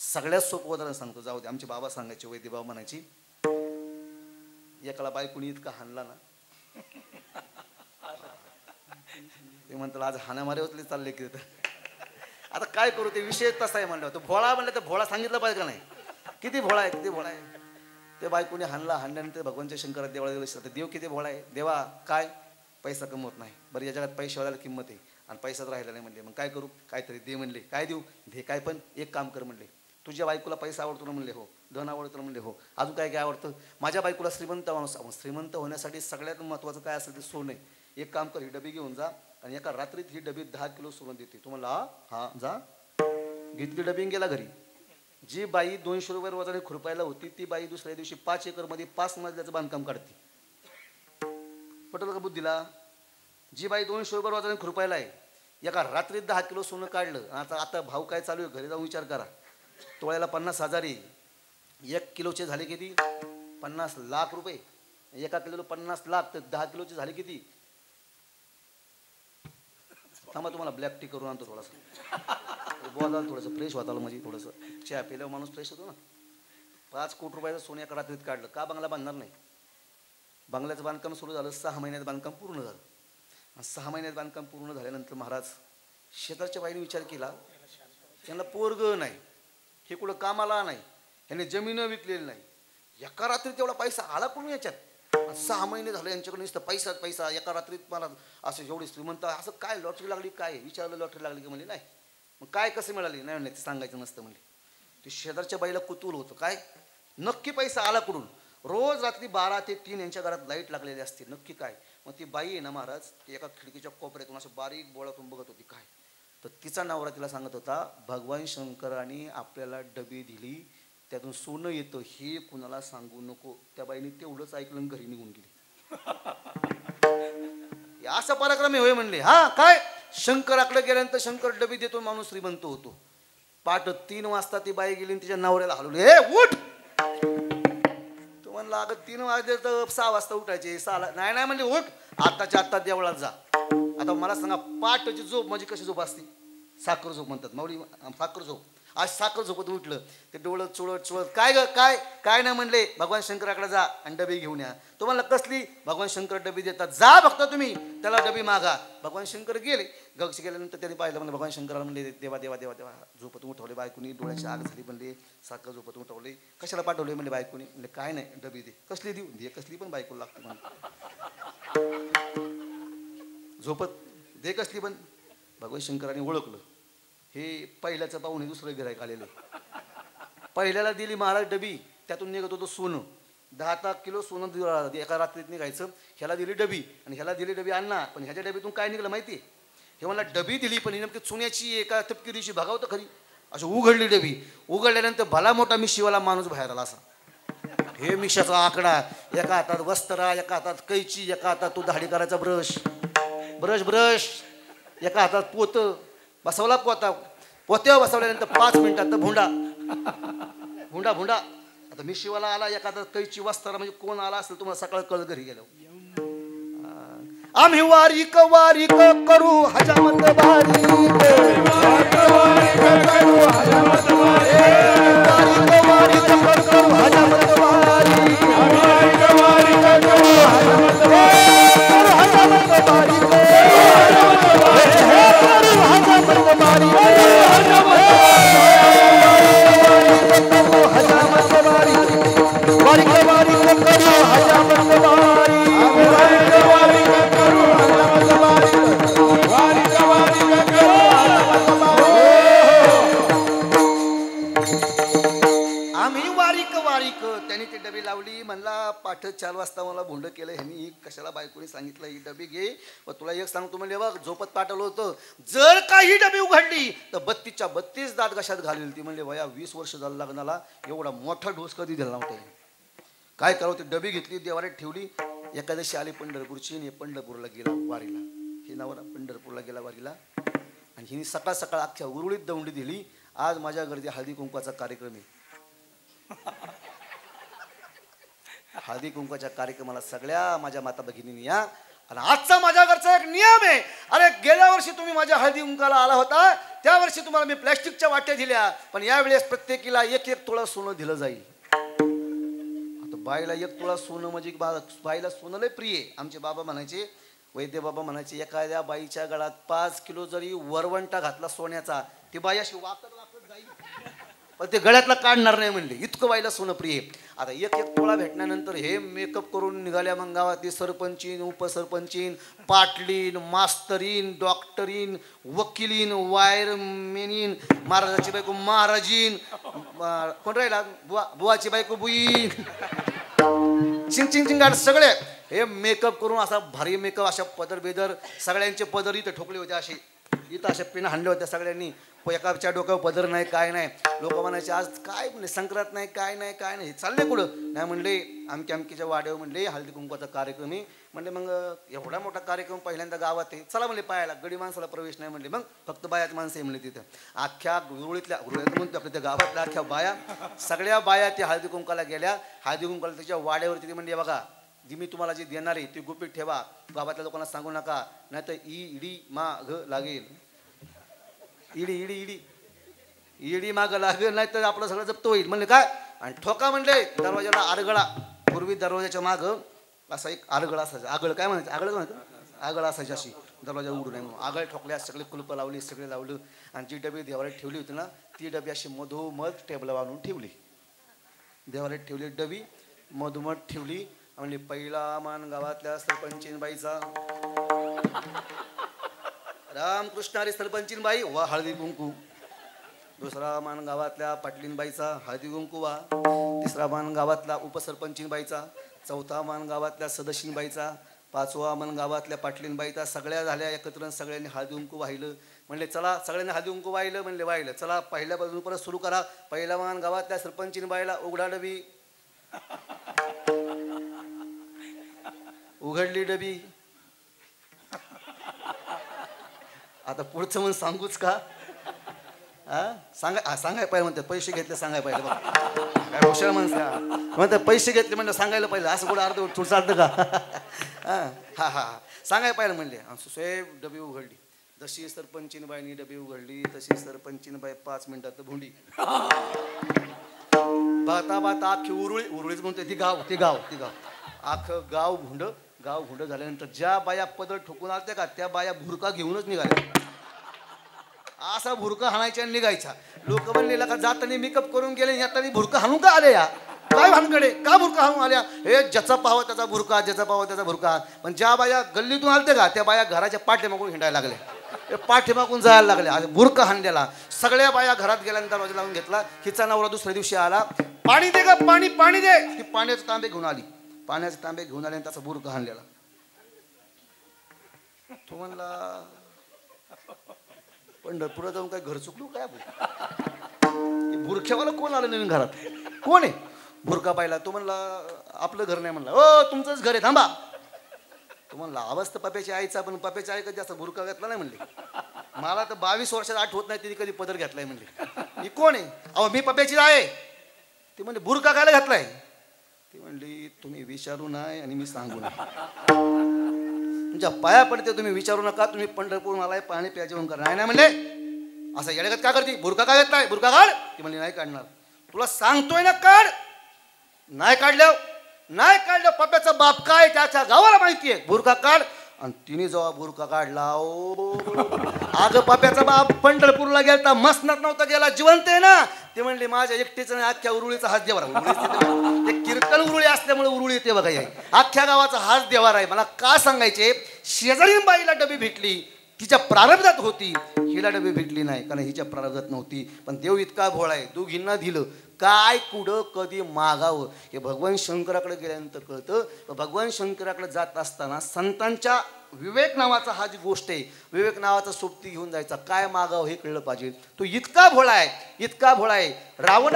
सगळ्यात सोपं उदाहरण सांगतो, जाऊ दे. आमचे बाबा सांगायचे, वैद्य बाबा म्हणायची, एकाला बायकोनी इतका हाणला ना, ते म्हणतात आज हाणामारीवरले चालले की. आता काय करू, ते विषय तसा आहे म्हणलं. तो भोळा म्हणलं तर भोळा सांगितलं पाहिजे का नाही, किती भोळा आहे, किती भोळा आहे. ते बायकोने हाणल्यानंतर भगवानच्या शंकरात देवाला गेलं, देव किती भोळा आहे. देवा काय पैसा कमवत नाही, बरं या जगात पैशावाल्याला किंमत आहे आणि पैसाच राहिला नाही म्हणले, मग काय करू, काहीतरी दे म्हणले. काय देऊ, दे काय पण एक काम कर म्हणले. तुझ्या बायकोला पैसा आवडतो ना म्हणले, हो. धन आवडतो ना म्हणले, हो. अजून काय काय आवडतं, माझ्या बायकोला श्रीमंत माणूस. श्रीमंत होण्यासाठी सगळ्यात महत्त्वाचं काय असेल ते सोनं आहे. एक काम कर, ही डबी घेऊन जा आणि एका रात्रीत ही डबी 10 किलो सोनं देते तुम्हाला. हा जा. घेतली डबी गेला घरी. जी बाई 200 रुपये रोजाने खुरपायला होती, ती बाई दुसऱ्या दिवशी 5 एकरमध्ये 5 मजल्याचं बांधकाम काढते. पटलं का बुद्धीला. जी बाई 200 रुपये रोजाने खुरपायला आहे, एका रात्रीत 10 किलो सोनं काढलं. आता भाव काय चालू आहे, घरी जाऊन विचार करा. तोळ्याला 50,000 आहे. 1 किलोचे झाले किती, 50 लाख रुपये. एका किलोला 50 लाख, तर 10 किलोचे झाले किती. थांबा, तुम्हाला ब्लॅक टी करून आणतो थोडासा. बोला थोडंसं फ्रेश होताला, म्हणजे थोडंसं चहा पिल्यावर माणूस फ्रेश होतो ना. 5 कोटी रुपयाचं सोनं एका रात्रीत काढलं. का बंगला बांधणार नाही. बंगल्याचं बांधकाम सुरू झालं, 6 महिन्यात बांधकाम पूर्ण झालं. 6 महिन्यात बांधकाम पूर्ण झाल्यानंतर महाराज शेजारच्या बाईने विचार केला, त्यांना पोरग नाही, हे कुठं कामाला नाही, ह्याने जमीन विकलेली नाही, एका रात्रीत एवढा पैसा आला पण याच्यात. 6 महिने झाले यांच्याकडे नुसतं पैसा पैसा, एका रात्रीत मला असं एवढी श्रीमंत, असं काय लॉटरी लागली काय विचारलं. लॉटरी लागली की म्हणजे नाही. मग काय कसं मिळाली नाही म्हणले, ते सांगायचं नसतं म्हणले. ते शेजारच्या बाईला कुतूहल होतं, काय नक्की पैसा आला कुठून. रोज रात्री 12 ते 3 यांच्या घरात लाईट लागलेली असते, नक्की काय. मग ती बाई आहे ना महाराज, ती एका खिडकीच्या कोपऱ्यातून असं बारीक बोळातून बघत होती काय. तर तिचा नवरा तिला सांगत होता, भगवान शंकराने आपल्याला डबी दिली, त्यातून सोनं येतं, हे कुणाला सांगू नको. त्या बाईने तेवढंच ऐकलं घरी निघून गेली. असा पराक्रमी होय म्हणले. हा काय, शंकराकडे गेल्यानंतर शंकर डबी देतो, माणूस श्रीमंत होतो. पाठ 3 वाजता ती बाई गेली, तिच्या नवऱ्याला हलवली, हे उठ. तो म्हणला, अगं 3 वाजले तर 6 वाजता उठायचे. 6ला नाही नाही म्हणजे उठ, आत्ताच्या आत्ता देवळात जा. आता मला सांगा, पाठची झोप म्हणजे कशी झोप असते, साखर झोप म्हणतात माऊली, साखर झोप. आज साखर झोपत उठलं, ते डोळं चुळत चुळत, काय ग काय काय नाही म्हणले, भगवान शंकराकडे जा आणि डबी घेऊन या. तुम्हाला कसली, भगवान शंकर डबी देतात, जा फक्त तुम्ही त्याला डबी मागा. भगवान शंकर गेले. गक्ष गेल्यानंतर त्यांनी पाहिलं, म्हणजे भगवान शंकराला म्हणले, देवा देवा देवा देवा. झोपत उठवले बायकोनी, डोळ्याची आग झाली म्हणले, साखर झोपत उठवले. कशाला पाठवले म्हणले बायकोनी. म्हणजे काय नाही, डबी दे. कसली देऊ दे, कसली पण बायकोला लागते म्हणून. झोपत दे कसली पण. भगवान शंकराने ओळखलं, हे पहिल्याचं पाहून हे दुसरं गिऱ्हाईक आलेलं. पहिल्याला दिली महाराज डबी, त्यातून निघत होतं सोनं. 10 किलो सोनं एका रात्रीत निघायचं. ह्याला दिली डबी आणि ह्याला दिली डबी अण्णा. पण ह्याच्या डबीतून काय निघलं माहिती आहे, हे मला डबी दिली पण नेमकी सोन्याची, एका तपकी दिवशी भागावतं खरी. असं उघडली डबी, उघडल्यानंतर भला मोठा मिशीवाला माणूस बाहेर आला. असा हे मिशाचा आकडा, एका हातात वस्त्रा, एका हातात कैची, एका हातात तो दाढी करायचा ब्रश ब्रश ब्रश, एका हातात पोत बसवला. पोत्यावर बसवल्यानंतर 5 मिनिटात भुंडा भुंडा भुंडा. आता मिशीवाला आला, एखादा कैची वस्त्रा, म्हणजे कोण आला असेल तुम्हाला सकाळ कळ घरी गेलो. आम्ही वारीक वारीक करू हजामत वारीक, वारीक वारीक करू हजामत वारीक, वारीक वारीक करू हजामत वारीक, वारीक वारीक करू हजामत वारीक, हजामत वारीक, हजामत वारीक, वारीक वारीक करू हजामत वारीक, त्यांनी ती डबी लावली. म्हणला पाठ 4 वाजता मला भोंड केलं ह्यांनी, कशाला बायकोनी सांगितलं ही डबी घे. व तुला एक सांगतो म्हणले बघ, झोपत पाठवलं होतं, जर काही डबी उघडली तर 32च्या 32 दात घशात घालेल. ती म्हणले वया 20 वर्ष झालं लग्नाला, एवढा मोठा डोस कधी दिला नव्हता. काय करावं, ती डबी घेतली, देवाऱ्यात ठेवली. एकादशी आली पंढरपूरची, आणि पंढरपूरला गेला वारीला. ही नवरा पंढरपूरला गेला वारीला, आणि हिने सकाळ सकाळ अख्ख्या उरुळीत दौंडी दिली. आज माझ्या घरती हळदी कुंकवाचा कार्यक्रम आहे. हळदी कुंकवाच्या कार्यक्रमाला सगळ्या माझ्या माता भगिनींनी या. आणि आजचा माझ्या घरचा एक नियम आहे, अरे गेल्या वर्षी तुम्ही माझ्या हळदी कुंकाला आला होता, त्या वर्षी तुम्हाला मी प्लॅस्टिकच्या वाट्या दिल्या, पण यावेळेस प्रत्येकीला एक एक तोळा सोनं दिलं जाईल. आता बाईला एक तोळा सोनं म्हणजे बाईला सोनं लय प्रिय आहे. आमचे बाबा म्हणायचे, वैद्य बाबा म्हणायचे, एखाद्या बाईच्या गळ्यात 5 किलो जरी वरवंटा घातला सोन्याचा, ती बाई अशी वाकत वाकत जाईल, पण ते गळ्यातला काढणार नाही म्हणले, इतकं बाईला सोनं प्रिय. आता एक एक तोळा भेटल्यानंतर हे मेकअप करून निघाल्या मग गावातली सरपंचीन, उपसरपंचीन, पाटलीन, मास्तरीन, डॉक्टरीन, वकिलीन, वायरमेनीन, महाराजाची बायको महाराजीन, कोण राहिला बुवाची बायको बुईन, चिंग चिंग चिंगाट सगळे हे मेकअप करून असा भारी मेकअप, अशा पदर बेदर सगळ्यांचे पदर इथं ठोकले होते, असे इथं अशा पिन हाणल्या होत्या सगळ्यांनी, एकाच्या डोक्यावर पदर नाही काय नाही. लोक म्हणायचे आज काय म्हणजे संक्रांत नाही काय नाही काय नाही, चालले कुठं नाही म्हणले, आमच्या अमकीच्या वाड्यावर म्हणले हळदी कुंकवाचा कार्यक्रम आहे म्हणले. मग एवढा मोठा कार्यक्रम पहिल्यांदा गावात आहे, चला म्हणले पाहायला, गडी माणसाला प्रवेश नाही म्हणले, मग फक्त बायाच माणसं आहे म्हणले. तिथं अख्ख्या गुरुळीतल्या म्हणतो आपल्या त्या गावातल्या अख्ख्या बाया, सगळ्या बाया त्या हळदी कुंकाला गेल्या. हळदी कुंकाला त्याच्या वाड्यावरती ते म्हणले, बघा जी मी तुम्हाला जे देणार आहे ती गुपित ठेवा, गावातल्या लोकांना सांगू नका, नाही तर ईडी माग लागेल, इडी इडी इडी इडी माग लागेल, नाही तर आपलं सगळं जप्त होईल म्हणले. काय आणि ठोका म्हणले, दरवाजाला आरगळा, पूर्वी दरवाजाच्या माग असा एक आरगळा असायचा, आगळ काय म्हणायचं, आगळ काय म्हणतं, आगळ असायची अशी, दरवाजा उघडू नये म्हणून आगळ ठोकल्या, सगळे कुलपं लावली, सगळे लावलं, आणि जी डबी देवाऱ्यात ठेवली होती ना ती डबी अशी मधोमध टेबल आणून ठेवली, देवाऱ्यात ठेवली डबी मधोमध ठेवली. म्हणजे पहिला मान गावातल्या सरपंचीन बाईचा, रामकृष्णारी सरपंचीन बाई वा हळदी कुंकू. दुसरा मान गावातल्या पाटलीन बाईचा, हळदी कुंकू वा. तिसरा मान गावातला उपसरपंचीन बाईचा. चौथा मान गावातल्या सदस्यीन बाईचा. पाचवा मान गावातल्या पाटलीन बाईचा. सगळ्या झाल्या एकत्र, सगळ्यांनी हळदी कुंकू वाहिलं. म्हणले चला सगळ्यांनी हळदी कुंकू वाहिलं, म्हणले वाहिलं, चला पहिल्यापासून परत सुरू करा. पहिला मान गावातल्या सरपंचीन बाईला, उघडा डबी, उघडली डबी. आता पुढचं म्हणून सांगूच का, सांगाय पाहिजे म्हणते, पैसे घेतले सांगाय पाहिजे, बघ काय हुशार माणसं म्हणते, पैसे घेतले म्हणलं सांगायला पाहिजे, असं कुठं अर्ध थोडं चालतं का. हा हा सांगाय पाहिजे म्हणले. साहेब डबी उघडली, जशी सरपंचीन बाईनी डबी उघडली तशी सरपंचीन बाई 5 मिनिटात भुंडी. बाता बाता अख्खी उरुळीच म्हणते, ती गाव अख्खं गाव भुंड झाल्यानंतर ज्या बाया पदर ठोकून आलत्या का त्या बाया भुरका घेऊनच निघाल्या. असा भुरका हाणायच्या निघायचा. लोक म्हणले का जाताना मेकअप करून गेले, येताना भुरका हाणून का आले, या काय भानगडे, का भुरका हाणून आल्या, हे ज्याचा पाहावा त्याचा भुरका, ज्याचा पाहावा त्याचा भुरका. पण ज्या बाया गल्लीतून आलते का त्या बाया घराच्या पाठीमागून हिंडायला लागल्या, पाठीमागून जायला लागल्या, भुरका हाणलेला. सगळ्या बाया घरात गेल्यानंतर दरवाजा लावून घेतला. हिचा नवरा दुसऱ्या दिवशी आला, पाणी दे का पाणी दे. ती पाण्याचे तांबे घेऊन आली, पाण्याचे तांबे घेऊन आले आणि त्याचा भुरका हाणलेला. तो म्हणला पंढरपुरात जाऊन काय घर चुकलो काय, बुरख्यावाला कोण आलं नवीन घरात, कोण आहे. भुरका पाहिला, तो म्हणला आपलं घर नाही म्हणला. ओ तुमचंच घर आहे, थांबा. तो म्हणला आवाज तर पप्याची आईचा, पण पप्याची आई कधी जास्त भुरका घेतला नाही म्हणले. मला तर 22 वर्षात आठवत नाही तिने कधी पदर घेतलाय म्हणले. ही कोण आहे, अहो मी पप्याची आहे. ती म्हणले भुरका कायला घातलाय. ती म्हणली तुम्ही विचारू नाही आणि मी सांगू नये, तुमच्या पाया पडते, तुम्ही विचारू नका, तुम्ही पंढरपूर मला पाणी प्या जेवण करा. नाही म्हणले, असं येड्यागत का करते, भुरका काय घेतलाय, भुरका काढ. ती म्हणली नाही काढणार, तुला सांगतोय ना काढ. नाही काढलं पप्याचा बाप काय त्याच्या गावाला माहितीये, भुरका काढ. आणि तिने जेव्हा भुरका काढला, ओ अगं पप्याचा बाप पंढरपूरला गेलता, मसनात नव्हता गेला, जिवंत आहे ना. ते म्हणले माझ्या एकटीचं अख्ख्या उरुळीचा हाच देवार आहे, कीर्तन उरुळी असल्यामुळे उरुळी येते बघा, अख्ख्या गावाचा हाच देवार आहे. मला का सांगायचे, शेजारी बाईला डबी भेटली, तिच्या प्रारब्धात होती, हिला डबी भेटली नाही कारण हिच्या प्रारब्धात नव्हती. पण देव इतका भोळा आहे, दोघींना दिलं. काय कुठं कधी मागावं हे भगवान शंकराकडे गेल्यानंतर कळतं. भगवान शंकराकडे जात असताना संतांच्या विवेक नावाचा हा जी गोष्ट आहे, विवेक नावाचा सोबती घेऊन जायचा, काय मागावं हे कळलं पाहिजे. तो इतका भोळा आहे, रावण